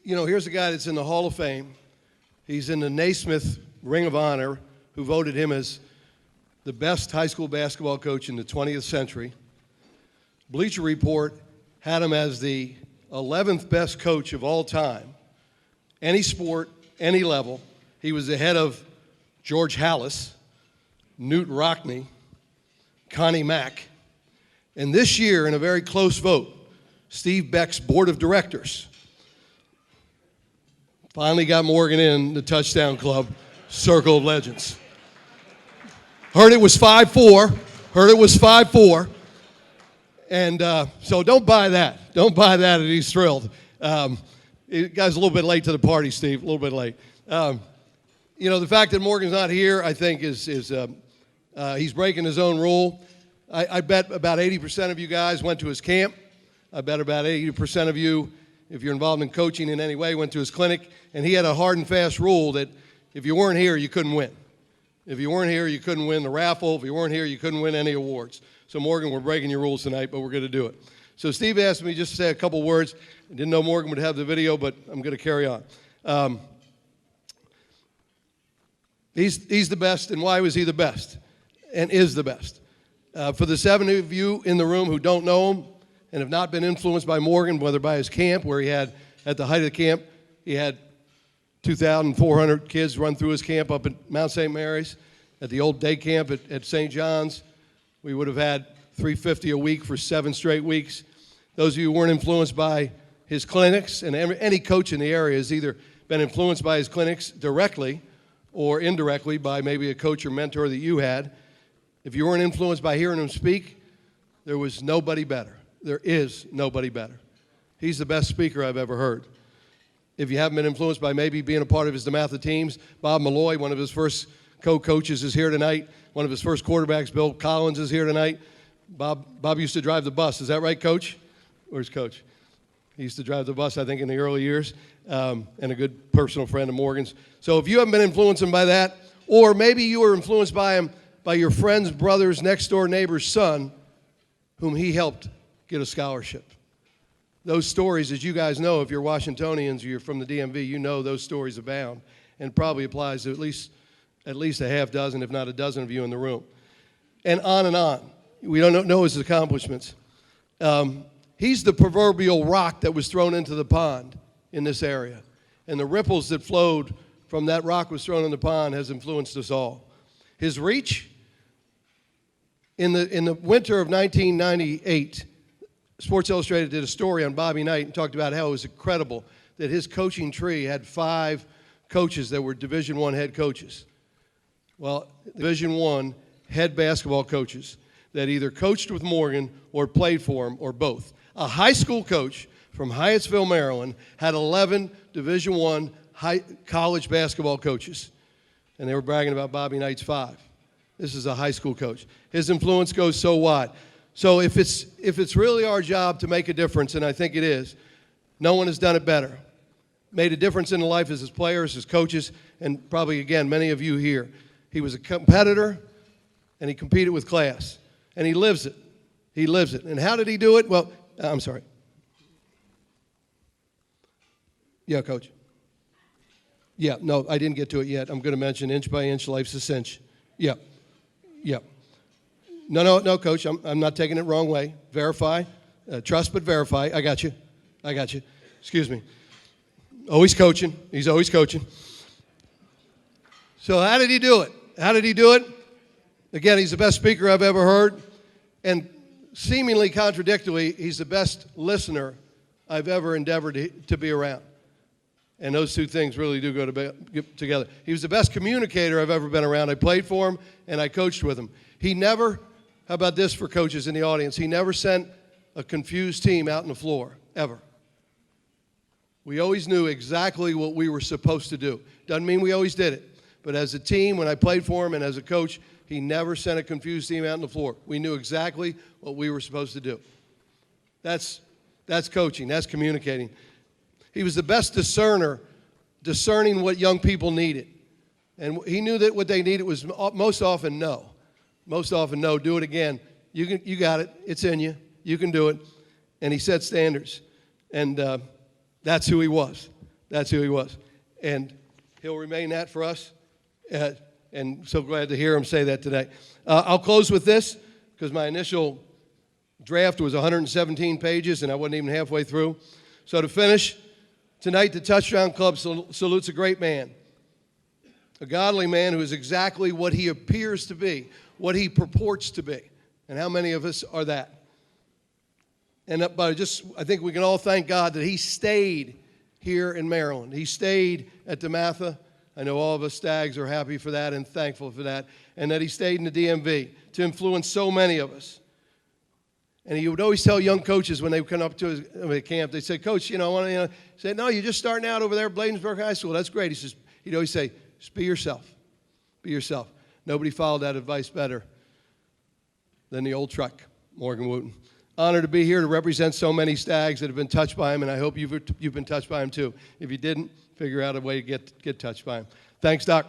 here's a guy that's in the Hall of Fame. He's in the Naismith Ring of Honor, who voted him as the best high school basketball coach in the 20th century. Bleacher Report had him as the 11th best coach of all time, any sport, any level. He was ahead of George Halas, Newt Rockne, Connie Mack. And this year, in a very close vote, Steve Beck's board of directors finally got Morgan in the Touchdown Club Circle of Legends. Heard it was 5-4. And so don't buy that. Don't buy that, and he's thrilled. Guy's a little bit late to the party, Steve, a little bit late. The fact that Morgan's not here, I think, is he's breaking his own rule. I bet about 80% of you guys went to his camp. I bet about 80% of you, if you're involved in coaching in any way, went to his clinic. And he had a hard and fast rule that if you weren't here, you couldn't win. If you weren't here, you couldn't win the raffle. If you weren't here, you couldn't win any awards. So, Morgan, we're breaking your rules tonight, but we're going to do it. So Steve asked me just to say a couple words. I didn't know Morgan would have the video, but I'm going to carry on. He's the best, and why was he the best? And is the best. For the 7 of you in the room who don't know him and have not been influenced by Morgan, whether by his camp, where he had, at the height of the camp, he had 2,400 kids run through his camp up at Mount St. Mary's. At the old day camp at St. John's, we would have had 350 a week for 7 straight weeks. Those of you who weren't influenced by his clinics, and any coach in the area has either been influenced by his clinics directly or indirectly by maybe a coach or mentor that you had. If you weren't influenced by hearing him speak, there was nobody better. There is nobody better. He's the best speaker I've ever heard. If you haven't been influenced by maybe being a part of his DeMatha teams, Bob Malloy, one of his first co-coaches, is here tonight. One of his first quarterbacks, Bill Collins, is here tonight. Bob used to drive the bus. Is that right, Coach? Where's Coach? He used to drive the bus, I think, in the early years, and a good personal friend of Morgan's. So if you haven't been influenced by that, or maybe you were influenced by him by your friend's brother's next-door neighbor's son, whom he helped get a scholarship. Those stories, as you guys know, if you're Washingtonians or you're from the DMV, you know those stories abound, and probably applies to at least a half dozen, if not a dozen of you in the room. And on and on. We don't know his accomplishments. He's the proverbial rock that was thrown into the pond in this area. And the ripples that flowed from that rock was thrown in the pond has influenced us all. His reach, in the winter of 1998, Sports Illustrated did a story on Bobby Knight and talked about how it was incredible that his coaching tree had 5 coaches that were Division I head coaches. Well, Division I head basketball coaches that either coached with Morgan or played for him or both. A high school coach from Hyattsville, Maryland, had 11 Division I college basketball coaches, and they were bragging about Bobby Knight's 5. This is a high school coach. His influence goes so wide. So if it's really our job to make a difference, and I think it is, no one has done it better. Made a difference in the life of his players, his coaches, and probably, again, many of you here. He was a competitor, and he competed with class. And he lives it. He lives it. And how did he do it? Well, I'm sorry. Yeah, Coach. Yeah, no, I didn't get to it yet. I'm going to mention inch by inch, life's a cinch. Yeah. No, Coach, I'm not taking it wrong way. Verify. Trust but verify. I got you. Excuse me. Always coaching. He's always coaching. So how did he do it? Again, he's the best speaker I've ever heard. And seemingly contradictorily, he's the best listener I've ever endeavored to be around. And those two things really do go together. He was the best communicator I've ever been around. I played for him, and I coached with him. He never, how about this for coaches in the audience, he never sent a confused team out on the floor, ever. We always knew exactly what we were supposed to do. Doesn't mean we always did it. But as a team, when I played for him and as a coach, he never sent a confused team out on the floor. We knew exactly what we were supposed to do. That's coaching. That's communicating. He was the best discerning what young people needed. And he knew that what they needed was most often no. Most often no. Do it again. You got it. It's in you. You can do it. And he set standards. And that's who he was. That's who he was. And he'll remain that for us. And so glad to hear him say that today. I'll close with this, because my initial draft was 117 pages, and I wasn't even halfway through. So to finish, tonight the Touchdown Club salutes a great man, a godly man who is exactly what he appears to be, what he purports to be. And how many of us are that? And I think we can all thank God that he stayed here in Maryland. He stayed at DeMatha. I know all of us Stags are happy for that and thankful for that. And that he stayed in the DMV to influence so many of us. And he would always tell young coaches when they would come up to his camp, they said, Coach, I want to, he said, no, you're just starting out over there at Bladensburg High School. That's great. He'd always say, just be yourself. Be yourself. Nobody followed that advice better than the old truck, Morgan Wootten. Honored to be here to represent so many Stags that have been touched by him, and I hope you've been touched by him too. If you didn't, figure out a way to get touched by him. Thanks, Doc.